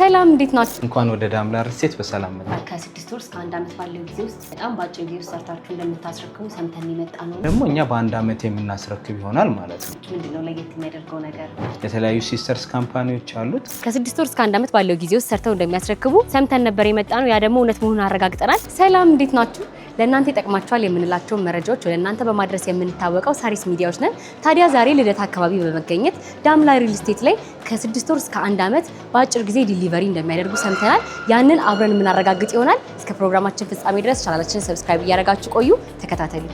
ሰላም እንዴት ናችሁ? እንኳን ወደ ዳምላ ሪልስቴት በሰላም መጣ። ከ6 ወር እስከ 1 ዓመት ባለው ጊዜ ውስጥ በጣም ባጭር ጊዜ ሰርታችሁ እንደምታስረክቡ ሰምተን የመጣ ነው። ደግሞ እኛ በ1 ዓመት የምናስረክብ ይሆናል ማለት ነው። ምንድነው ለየት የሚያደርገው ነገር? የተለያዩ ሲስተርስ ካምፓኒዎች አሉት። ከ6 ወር እስከ 1 ዓመት ባለው ጊዜ ውስጥ ሰርተው እንደሚያስረክቡ ሰምተን ነበር የመጣ ነው። ያ ደግሞ እውነት መሆኑን አረጋግጠናል። ሰላም እንዴት ናችሁ? ለእናንተ ይጠቅማችኋል የምንላቸው መረጃዎች ወደ እናንተ በማድረስ የምንታወቀው ሳሪስ ሚዲያዎች ነን። ታዲያ ዛሬ ልደታ አካባቢ በመገኘት ዳምላ ሪልስቴት ላይ ከ6 ወር እስከ 1 ዓመት በአጭር ጊዜ ዲሊቨሪ እንደሚያደርጉ ሰምተናል። ያንን አብረን የምናረጋግጥ ይሆናል። እስከ ፕሮግራማችን ፍጻሜ ድረስ ቻናላችንን ሰብስክራይብ እያደረጋችሁ ቆዩ። ተከታተሉ።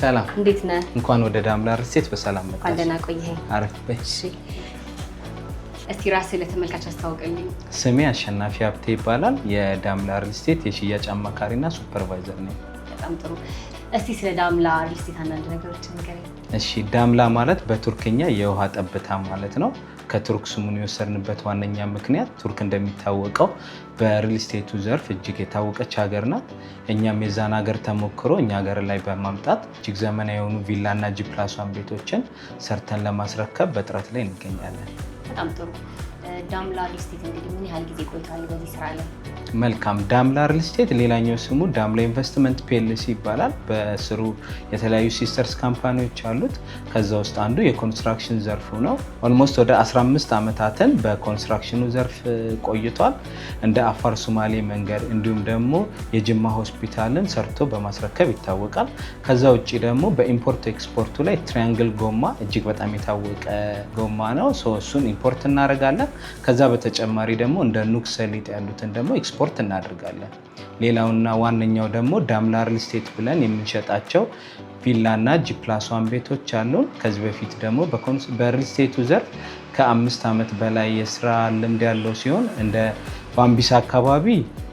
ሰላም እንዴት ነህ? እንኳን ወደ ዳምላ ሪልስቴት በሰላም መጣ። አለና ቆየህ። አረፍ በይ። እሺ እስቲ ራስህ ለተመልካች አስተዋውቀልኝ። ስሜ አሸናፊ ሀብቴ ይባላል። የዳምላ ሪልስቴት የሽያጭ አማካሪና ሱፐርቫይዘር ነኝ። በጣም ጥሩ። እስቲ ስለ ዳምላ ሪልስቴት አንዳንድ ነገሮችን ንገረኝ። እሺ ዳምላ ማለት በቱርክኛ የውሃ ጠብታ ማለት ነው። ከቱርክ ስሙን የወሰድንበት ዋነኛ ምክንያት ቱርክ እንደሚታወቀው በሪልስቴቱ ዘርፍ እጅግ የታወቀች ሀገር ናት። እኛም የዛን ሀገር ተሞክሮ እኛ ሀገር ላይ በማምጣት እጅግ ዘመናዊ የሆኑ ቪላና ጂ+1 ቤቶችን ሰርተን ለማስረከብ በጥረት ላይ እንገኛለን። በጣም ጥሩ። ዳምላ ሪልስቴት እንግዲህ ምን ያህል ጊዜ ቆይቷል በዚህ ስራ ላይ? መልካም። ዳምላ ሪልስቴት ሌላኛው ስሙ ዳምላ ኢንቨስትመንት ፒኤልሲ ይባላል። በስሩ የተለያዩ ሲስተርስ ካምፓኒዎች አሉት። ከዛ ውስጥ አንዱ የኮንስትራክሽን ዘርፉ ነው። ኦልሞስት ወደ 15 ዓመታትን በኮንስትራክሽኑ ዘርፍ ቆይቷል። እንደ አፋር ሶማሌ መንገድ እንዲሁም ደግሞ የጅማ ሆስፒታልን ሰርቶ በማስረከብ ይታወቃል። ከዛ ውጭ ደግሞ በኢምፖርት ኤክስፖርቱ ላይ ትሪያንግል ጎማ እጅግ በጣም የታወቀ ጎማ ነው። እሱን ኢምፖርት እናደርጋለን። ከዛ በተጨማሪ ደግሞ እንደ ኑክ ሰሊጥ ያሉትን ደግሞ ኤክስፖርት እናደርጋለን። ሌላውና ዋነኛው ደግሞ ዳምላ ሪልስቴት ብለን የምንሸጣቸው ቪላና ጂ+1 ቤቶች አሉን። ከዚህ በፊት ደግሞ በሪልስቴቱ ዘርፍ ከ5 ዓመት በላይ የስራ ልምድ ያለው ሲሆን እንደ ባምቢሳ አካባቢ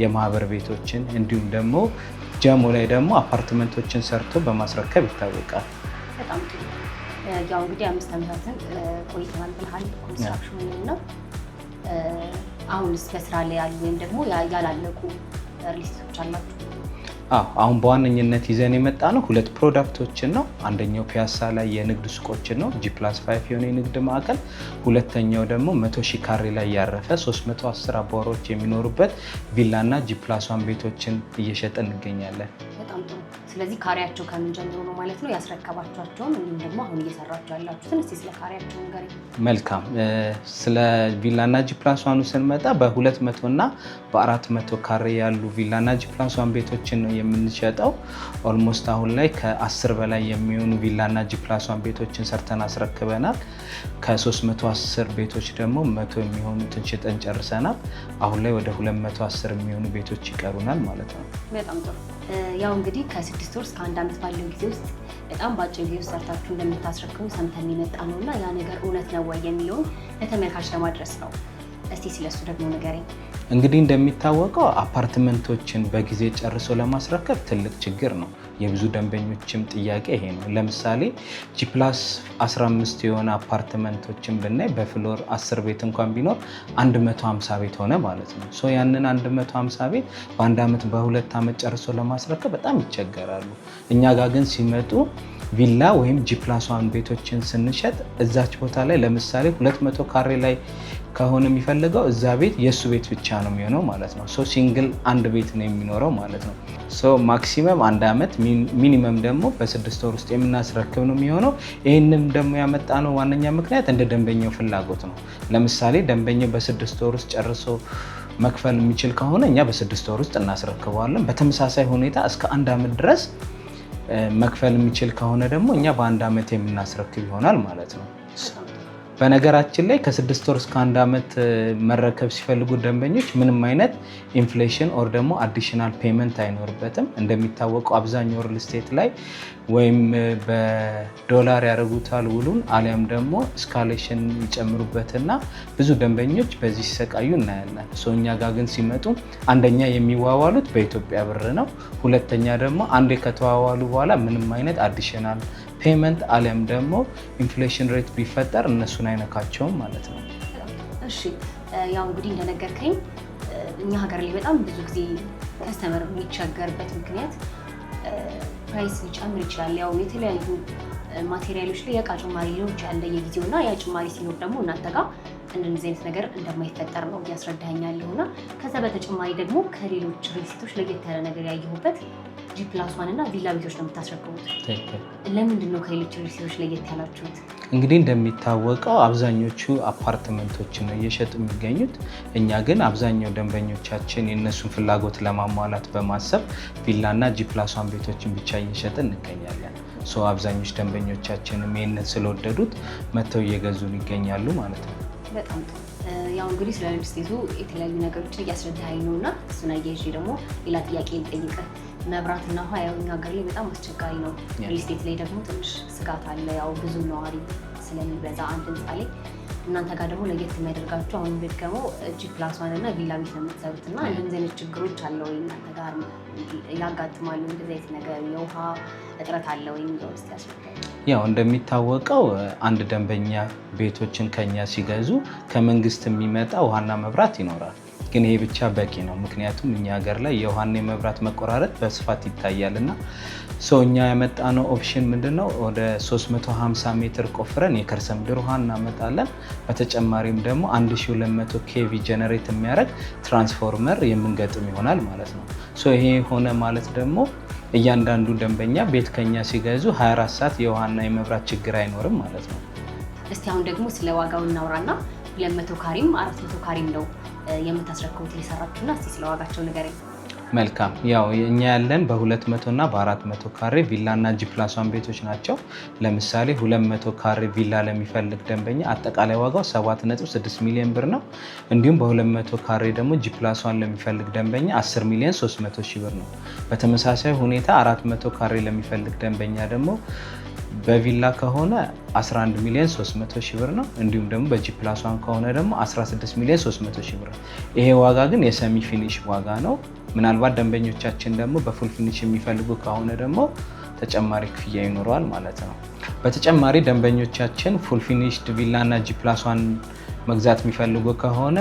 የማህበር ቤቶችን እንዲሁም ደግሞ ጀሞ ላይ ደግሞ አፓርትመንቶችን ሰርቶ በማስረከብ ይታወቃል። በጣም ጥሩ። ያው እንግዲህ 5 ዓመታትን ቆይተናል ብለሃል ኮንስትራክሽኑ ነው። አሁንስ በስራ ላይ ያሉ ወይም ደግሞ ያላለቁ ሪልስቴቶች አላችሁ? አሁን በዋነኝነት ይዘን የመጣ ነው 2 ፕሮዳክቶችን ነው። አንደኛው ፒያሳ ላይ የንግድ ሱቆችን ነው ጂ+5 የሆነ የንግድ ማዕከል። ሁለተኛው ደግሞ 100,000 ካሬ ላይ ያረፈ 310 አባወራዎች የሚኖሩበት ቪላና ጂ+1 ቤቶችን እየሸጥን እንገኛለን። በጣም ጥሩ። ስለዚህ ካሬያቸው ከምን ጀምሮ ነው ማለት ነው ያስረከባችኋቸውን እንዲሁም ደግሞ አሁን እየሰራችሁ ያላችሁትን እስቲ ስለ ካሬያቸው ንገረኝ። መልካም። ስለ ቪላና ጂ+1 ስንመጣ በ200 እና በ400 ካሬ ያሉ ቪላና ጂ+1 ቤቶችን ነው የምንሸጠው። ኦልሞስት አሁን ላይ ከ10 በላይ የሚሆኑ ቪላና ጂ+1 ቤቶችን ሰርተን አስረክበናል። ከ310 ቤቶች ደግሞ 100 የሚሆኑትን ሽጠን ጨርሰናል። አሁን ላይ ወደ 210 የሚሆኑ ቤቶች ይቀሩናል ማለት ነው። በጣም ጥሩ። ያው እንግዲህ ከ6 ወር እስከ 1 ዓመት ባለው ጊዜ ውስጥ በጣም በአጭር ጊዜ ውስጥ ሰርታችሁ እንደምታስረክቡ ሰምተን የመጣ ነው እና ያ ነገር እውነት ነው ወይ የሚለውን ለተመልካች ለማድረስ ነው። እስቲ ስለሱ ደግሞ ንገረኝ። እንግዲህ እንደሚታወቀው አፓርትመንቶችን በጊዜ ጨርሶ ለማስረከብ ትልቅ ችግር ነው። የብዙ ደንበኞችም ጥያቄ ይሄ ነው። ለምሳሌ ጂ+15 የሆነ አፓርትመንቶችን ብናይ በፍሎር 10 ቤት እንኳን ቢኖር 150 ቤት ሆነ ማለት ነው። ያንን 150 ቤት በ1 ዓመት በ2 ዓመት ጨርሶ ለማስረከብ በጣም ይቸገራሉ። እኛ ጋር ግን ሲመጡ ቪላ ወይም ጂ+1 ቤቶችን ስንሸጥ እዛች ቦታ ላይ ለምሳሌ 200 ካሬ ላይ ከሆነ የሚፈልገው እዛ ቤት የእሱ ቤት ብቻ ነው የሚሆነው ማለት ነው። ሲንግል አንድ ቤት ነው የሚኖረው ማለት ነው። ማክሲመም 1 ዓመት ሚኒመም ደግሞ በ6 ወር ውስጥ የምናስረክብ ነው የሚሆነው። ይህንም ደግሞ ያመጣ ነው ዋነኛ ምክንያት እንደ ደንበኛው ፍላጎት ነው። ለምሳሌ ደንበኛው በ6 ወር ውስጥ ጨርሶ መክፈል የሚችል ከሆነ እኛ በ6 ወር ውስጥ እናስረክበዋለን። በተመሳሳይ ሁኔታ እስከ 1 ዓመት ድረስ መክፈል የሚችል ከሆነ ደግሞ እኛ በ1 ዓመት የምናስረክብ ይሆናል ማለት ነው። በነገራችን ላይ ከ6 ወር እስከ 1 ዓመት መረከብ ሲፈልጉ ደንበኞች ምንም አይነት ኢንፍሌሽን ኦር ደግሞ አዲሽናል ፔመንት አይኖርበትም። እንደሚታወቀው አብዛኛው ሪል ስቴት ላይ ወይም በዶላር ያደርጉታል ውሉን አሊያም ደግሞ እስካሌሽን ይጨምሩበትና ብዙ ደንበኞች በዚህ ሲሰቃዩ እናያለን። እኛ ጋር ግን ሲመጡ አንደኛ የሚዋዋሉት በኢትዮጵያ ብር ነው። ሁለተኛ ደግሞ አንዴ ከተዋዋሉ በኋላ ምንም አይነት አዲሽናል ፔመንት አሊያም ደግሞ ኢንፍሌሽን ሬት ቢፈጠር እነሱን አይነካቸውም ማለት ነው። እሺ ያው እንግዲህ እንደነገርከኝ እኛ ሀገር ላይ በጣም ብዙ ጊዜ ከስተመር የሚቸገርበት ምክንያት ፕራይስ ሊጨምር ይችላል። ያው የተለያዩ ማቴሪያሎች ላይ የእቃ ጭማሪ ሊኖር ይችላል እንደየጊዜው እና ያ ጭማሪ ሲኖር ደግሞ እናንተ ጋር እንደዚህ አይነት ነገር እንደማይፈጠር ነው እያስረዳኛለሁ። እና ከዛ በተጨማሪ ደግሞ ከሌሎች ሪልስቴቶች ለየት ያለ ነገር ያየሁበት G+1 እና ቪላ ቤቶች ነው የምታስረክቡት። ለምንድን ነው ከሌሎች ሪልስቴቶች ለየት ያላችሁት? እንግዲህ እንደሚታወቀው አብዛኞቹ አፓርትመንቶችን ነው እየሸጡ የሚገኙት። እኛ ግን አብዛኛው ደንበኞቻችን የእነሱን ፍላጎት ለማሟላት በማሰብ ቪላና G+1 ቤቶችን ብቻ እየሸጥን እንገኛለን። አብዛኞች ደንበኞቻችንም ይህንን ስለወደዱት መጥተው እየገዙን ይገኛሉ ማለት ነው። በጣም ጥሩ። ያው እንግዲህ ስለ ሪል ስቴቱ የተለያዩ ነገሮችን እያስረዳኸኝ ነው እና እሱን አያይዤ ደግሞ ሌላ ጥያቄ ልጠይቅህ። መብራትና ውሃ ያው እኛ ሀገር ላይ በጣም አስቸጋሪ ነው። ሪል ስቴት ላይ ደግሞ ትንሽ ስጋት አለ፣ ያው ብዙ ነዋሪ ስለሚበዛ አንድ ህንፃ ላይ። እናንተ ጋር ደግሞ ለየት የሚያደርጋችሁ አሁን ደግሞ G+1 እና ቪላ ቤት ነው የምትሰሩት እና እንደዚህ አይነት ችግሮች አለ ወይ እናንተ ጋር ያጋጥማሉ? እንደዚህ አይነት ነገር የውሃ እጥረት አለ ወይ የሚለው እስኪ ያስረዳኝ። ያው እንደሚታወቀው አንድ ደንበኛ ቤቶችን ከኛ ሲገዙ ከመንግስት የሚመጣ ውሃና መብራት ይኖራል። ግን ይሄ ብቻ በቂ ነው። ምክንያቱም እኛ ሀገር ላይ የውሃና የመብራት መቆራረጥ በስፋት ይታያል እና እኛ ያመጣነው ኦፕሽን ምንድነው? ወደ 350 ሜትር ቆፍረን የከርሰ ምድር ውሃ እናመጣለን። በተጨማሪም ደግሞ 1200 ኬቪ ጀነሬት የሚያደርግ ትራንስፎርመር የምንገጥም ይሆናል ማለት ነው። ይሄ ሆነ ማለት ደግሞ እያንዳንዱ ደንበኛ ቤት ከኛ ሲገዙ 24 ሰዓት የውሃና የመብራት ችግር አይኖርም ማለት ነው። እስቲ አሁን ደግሞ ስለ ዋጋው እናውራና 200 ካሬም 400 ካሬም ነው የምታስረክቡት የሰራችሁና እስቲ ስለ ዋጋቸው ንገረኝ። መልካም። ያው እኛ ያለን በ200 እና በ400 ካሬ ቪላ እና G+1 ቤቶች ናቸው። ለምሳሌ 200 ካሬ ቪላ ለሚፈልግ ደንበኛ አጠቃላይ ዋጋው 7.6 ሚሊዮን ብር ነው። እንዲሁም በ200 ካሬ ደግሞ G+1 ለሚፈልግ ደንበኛ 10 ሚሊዮን 300 ሺህ ብር ነው። በተመሳሳይ ሁኔታ 400 ካሬ ለሚፈልግ ደንበኛ ደግሞ በቪላ ከሆነ 11 ሚሊዮን 300 ሺህ ብር ነው። እንዲሁም ደግሞ በG+1 ከሆነ ደግሞ 16 ሚሊዮን 300 ሺህ ብር ነው። ይሄ ዋጋ ግን የሰሚ ፊኒሽ ዋጋ ነው። ምናልባት ደንበኞቻችን ደግሞ በፉል ፊኒሽ የሚፈልጉ ከሆነ ደግሞ ተጨማሪ ክፍያ ይኖረዋል ማለት ነው። በተጨማሪ ደንበኞቻችን ፉል ፊኒሽድ ቪላ እና G+1 መግዛት የሚፈልጉ ከሆነ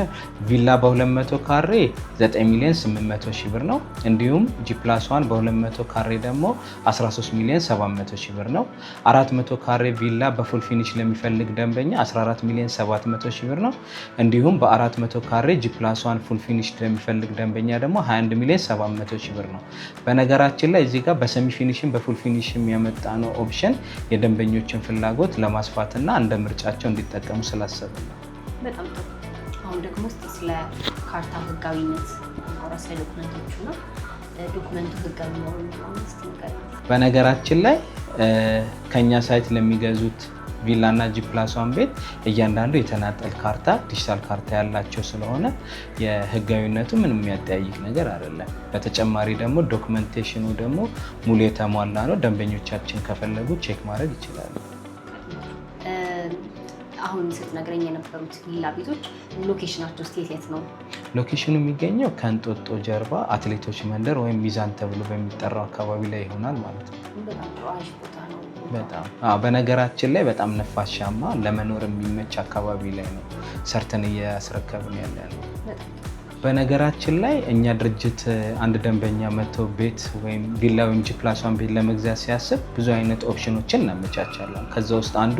ቪላ በ200 ካሬ 9 ሚሊዮን 800 ሺህ ብር ነው። እንዲሁም G+1 በ200 ካሬ ደግሞ 13 ሚሊዮን 700 ሺህ ብር ነው። 400 ካሬ ቪላ በፉል ፊኒሽ ለሚፈልግ ደንበኛ 14 ሚሊዮን 700 ሺህ ብር ነው። እንዲሁም በ400 ካሬ G+1 ፉል ፊኒሽ ለሚፈልግ ደንበኛ ደግሞ 21 ሚሊዮን 700 ሺህ ብር ነው። በነገራችን ላይ እዚህ ጋር በሰሚ ፊኒሽን በፉል ፊኒሽን ያመጣ ነው ኦፕሽን የደንበኞችን ፍላጎት ለማስፋትና እንደ ምርጫቸው እንዲጠቀሙ ስላሰብን ነው። በጣም ጥሩ። አሁን ደግሞ እስቲ ስለ ካርታ ህጋዊነት ወራስ ላይ ዶክመንቶቹ ነው ዶክመንቱ ህጋዊ ነው እስቲ ንገረኝ። በነገራችን ላይ ከኛ ሳይት ለሚገዙት ቪላ እና G+1 ቤት እያንዳንዱ የተናጠል ካርታ ዲጂታል ካርታ ያላቸው ስለሆነ የህጋዊነቱ ምንም የሚያጠያይቅ ነገር አይደለም። በተጨማሪ ደግሞ ዶክመንቴሽኑ ደግሞ ሙሉ የተሟላ ነው። ደንበኞቻችን ከፈለጉ ቼክ ማድረግ ይችላሉ። አሁን ስትነግረኝ የነበሩት ቪላ ቤቶች ሎኬሽናቸው የት ነው? ሎኬሽኑ የሚገኘው ከእንጦጦ ጀርባ አትሌቶች መንደር ወይም ሚዛን ተብሎ በሚጠራው አካባቢ ላይ ይሆናል ማለት ነው። በጣም በነገራችን ላይ በጣም ነፋሻማ ለመኖር የሚመች አካባቢ ላይ ነው ሰርተን እያስረከብን ያለ ነው። በነገራችን ላይ እኛ ድርጅት አንድ ደንበኛ መጥቶ ቤት ወይም ቪላ ወይም G+1 ቤት ለመግዛት ሲያስብ ብዙ አይነት ኦፕሽኖችን እናመቻቻለን። ከዛ ውስጥ አንዱ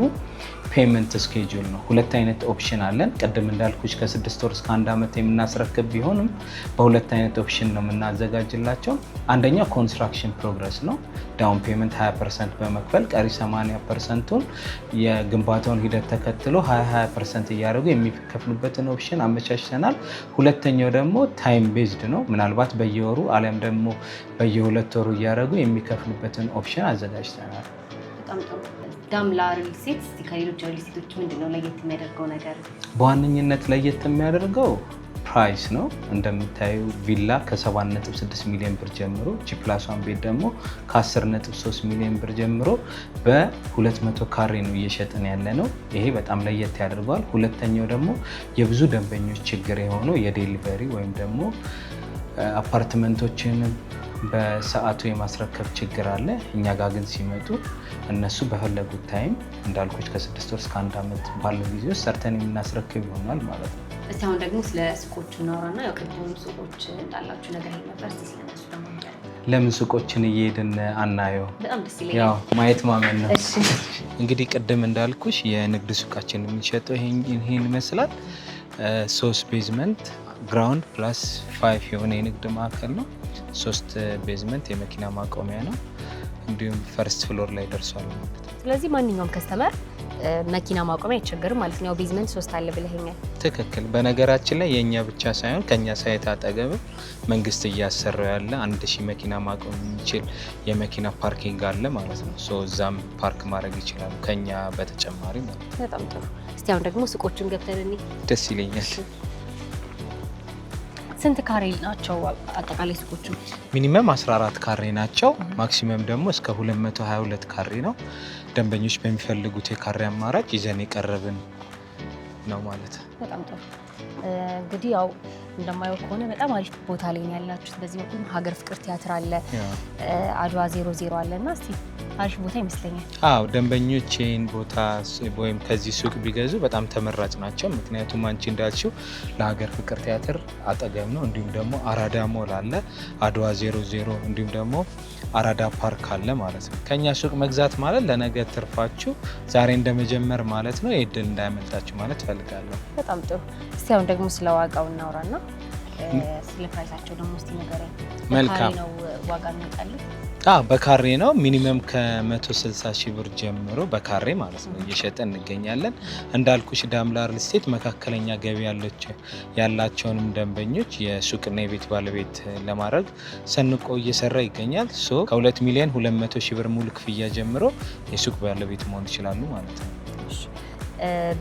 ፔመንት ስኬጁል ነው። ሁለት አይነት ኦፕሽን አለን። ቅድም እንዳልኩሽ ከ6 ወር እስከ 1 ዓመት የምናስረክብ ቢሆንም በሁለት አይነት ኦፕሽን ነው የምናዘጋጅላቸው። አንደኛው ኮንስትራክሽን ፕሮግረስ ነው። ዳውን ፔመንት 20% በመክፈል ቀሪ 80%ቱን የግንባታውን ሂደት ተከትሎ 20% እያደረጉ የሚከፍሉበትን ኦፕሽን አመቻችተናል። ሁለተኛው ደግሞ ታይም ቤዝድ ነው። ምናልባት በየወሩ አሊያም ደግሞ በየ2 ወሩ እያደረጉ የሚከፍሉበትን ኦፕሽን አዘጋጅተናል። በጣም ጥሩ። ዳምላ ሪል ስቴት ከሌሎች ሪል ስቴቶች ምንድነው ለየት የሚያደርገው ነገር? በዋነኝነት ለየት የሚያደርገው ፕራይስ ነው። እንደምታዩ ቪላ ከ7.6 ሚሊዮን ብር ጀምሮ G+1 ቤት ደግሞ ከ10.3 ሚሊዮን ብር ጀምሮ በ200 ካሬ ነው እየሸጥን ያለ ነው። ይሄ በጣም ለየት ያደርገዋል። ሁለተኛው ደግሞ የብዙ ደንበኞች ችግር የሆነው የዴሊቨሪ ወይም ደግሞ አፓርትመንቶችን በሰዓቱ የማስረከብ ችግር አለ። እኛ ጋር ግን ሲመጡ እነሱ በፈለጉት ታይም እንዳልኩት ከ6 ወር እስከ 1 ዓመት ባለው ጊዜ ውስጥ ሰርተን የምናስረክብ ይሆናል ማለት ነው። እስቲ አሁን ደግሞ ስለ ሱቆቹ እናወራና ያው ቅድም ሱቆች እንዳላችሁ ነገር ነበር። እስቲ ስለነሱ ደግሞ ለምን ሱቆችን እየሄድን አናየው? በጣም ደስ ይለኛል። ያው ማየት ማመን ነው። እሺ እንግዲህ ቅድም እንዳልኩሽ የንግድ ሱቃችን የሚሸጠው ይሄን ይመስላል። 3 ቤዝመንት ግራውንድ ፕላስ 5 የሆነ የንግድ ማዕከል ነው። 3 ቤዝመንት የመኪና ማቆሚያ ነው። እንዲሁም ፈርስት ፍሎር ላይ ደርሷል ማለት ነው። ስለዚህ ማንኛውም ከስተመር መኪና ማቆሚያ አይቸገርም ማለት ነው። ቤዝመንት 3 አለ ብለኸኛል። ትክክል። በነገራችን ላይ የኛ ብቻ ሳይሆን ከኛ ሳይት አጠገብ መንግስት እያሰራው ያለ 1000 መኪና ማቆም የሚችል የመኪና ፓርኪንግ አለ ማለት ነው። እዛም ፓርክ ማድረግ ይችላሉ ከኛ በተጨማሪ ማለት ነው። በጣም ጥሩ። እስቲ አሁን ደግሞ ሱቆቹን ገብተን እንይ። ደስ ይለኛል። ስንት ካሬ ናቸው አጠቃላይ ሱቆቹ? ሚኒመም 14 ካሬ ናቸው። ማክሲመም ደግሞ እስከ 222 ካሬ ነው። ደንበኞች በሚፈልጉት የካሬ አማራጭ ይዘን የቀረብን ነው ማለት ነው። በጣም ጥሩ። እንግዲህ ያው እንደማየው ከሆነ በጣም አሪፍ ቦታ ላይ ነው ያላችሁት። በዚህ በኩል ሀገር ፍቅር ቲያትር አለ፣ አድዋ 00 አለ እና እስቲ አሪፍ ቦታ ይመስለኛል። አዎ ደንበኞች ይህን ቦታ ወይም ከዚህ ሱቅ ቢገዙ በጣም ተመራጭ ናቸው። ምክንያቱም አንቺ እንዳልሽው ለሀገር ፍቅር ቲያትር አጠገብ ነው። እንዲሁም ደግሞ አራዳ ሞል አለ፣ አድዋ 00 እንዲሁም ደግሞ አራዳ ፓርክ አለ ማለት ነው። ከኛ ሱቅ መግዛት ማለት ለነገ ትርፋችሁ ዛሬ እንደመጀመር ማለት ነው። የእድል እንዳያመልጣችሁ ማለት ፈልጋለሁ። በጣም ጥሩ። እስቲ አሁን ደግሞ ስለ ዋጋው እናውራና ስለ ፕራይሳቸው ደግሞ እስቲ ንገረኝ። መልካም ነው ዋጋ እናውቃለን? በካሬ ነው። ሚኒመም ከ160 ሺህ ብር ጀምሮ በካሬ ማለት ነው እየሸጠን እንገኛለን። እንዳልኩሽ ዳምላ ሪል ስቴት መካከለኛ ገቢ ያላቸውንም ደንበኞች የሱቅና የቤት ባለቤት ለማድረግ ሰንቆ እየሰራ ይገኛል። ከ2 ሚሊዮን 200 ሺህ ብር ሙሉ ክፍያ ጀምሮ የሱቅ ባለቤት መሆን ይችላሉ ማለት ነው።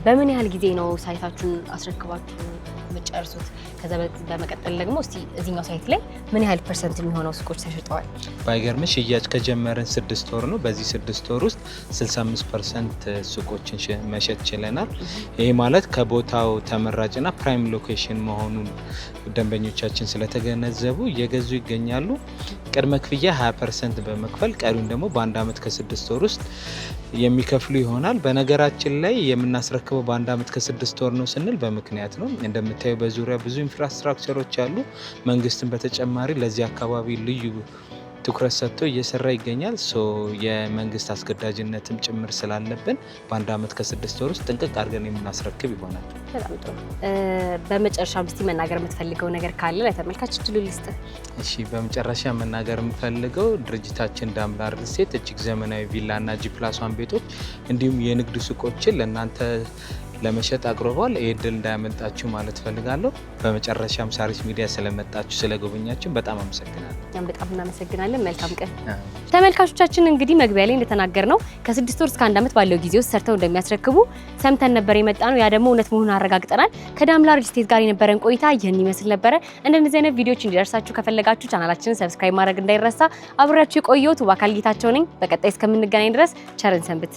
በምን ያህል ጊዜ ነው ሳይታችሁን አስረክባችሁ የምትጨርሱት? ከዛ በመቀጠል ደግሞ እስቲ እዚህኛው ሳይት ላይ ምን ያህል ፐርሰንት የሚሆነው ሱቆች ተሸጠዋል? ባይገርምሽ ሽያጭ ከጀመረን 6 ወር ነው። በዚህ 6 ወር ውስጥ 65% ሱቆችን መሸጥ ችለናል። ይህ ማለት ከቦታው ተመራጭና ፕራይም ሎኬሽን መሆኑን ደንበኞቻችን ስለተገነዘቡ እየገዙ ይገኛሉ። ቅድመ ክፍያ 20% በመክፈል ቀሪውን ደግሞ በ1 ዓመት ከ6 ወር ውስጥ የሚከፍሉ ይሆናል። በነገራችን ላይ የምናስረክበው በ1 ዓመት ከ6 ወር ነው ስንል በምክንያት ነው። እንደምታየው በዙሪያ ብዙ ኢንፍራስትራክቸሮች አሉ። መንግስትን በተጨማሪ ለዚህ አካባቢ ልዩ ትኩረት ሰጥቶ እየሰራ ይገኛል። የመንግስት አስገዳጅነትም ጭምር ስላለብን በ1 ዓመት ከ6 ወር ውስጥ ጥንቅቅ አድርገን የምናስረክብ ይሆናል። በጣም ጥሩ። በመጨረሻ እስቲ መናገር የምትፈልገው ነገር ካለ ለተመልካች እድሉ ልስጥ። እሺ፣ በመጨረሻ መናገር የምፈልገው ድርጅታችን ዳምላ ሪል ስቴት እጅግ ዘመናዊ ቪላና ጂ+1 ቤቶች እንዲሁም የንግድ ሱቆችን ለእናንተ ለመሸጥ አቅርቧል። ይህ እድል እንዳያመልጣችሁ ማለት ፈልጋለሁ። በመጨረሻም ሳሪስ ሚዲያ ስለመጣችሁ ስለጎበኛችሁ በጣም አመሰግናለሁ። በጣም እናመሰግናለን። መልካም ቀን። ተመልካቾቻችን እንግዲህ መግቢያ ላይ እንደተናገር ነው ከ6 ወር እስከ 1 ዓመት ባለው ጊዜ ውስጥ ሰርተው እንደሚያስረክቡ ሰምተን ነበር የመጣ ነው። ያ ደግሞ እውነት መሆኑን አረጋግጠናል። ከዳምላ ሪል ስቴት ጋር የነበረን ቆይታ ይህን ይመስል ነበረ። እንደነዚህ አይነት ቪዲዮዎች እንዲደርሳችሁ ከፈለጋችሁ ቻናላችንን ሰብስክራይብ ማድረግ እንዳይረሳ። አብሬያችሁ የቆየሁት ውባካል ጌታቸው ነኝ። በቀጣይ እስከምንገናኝ ድረስ ቸርን ሰንብት።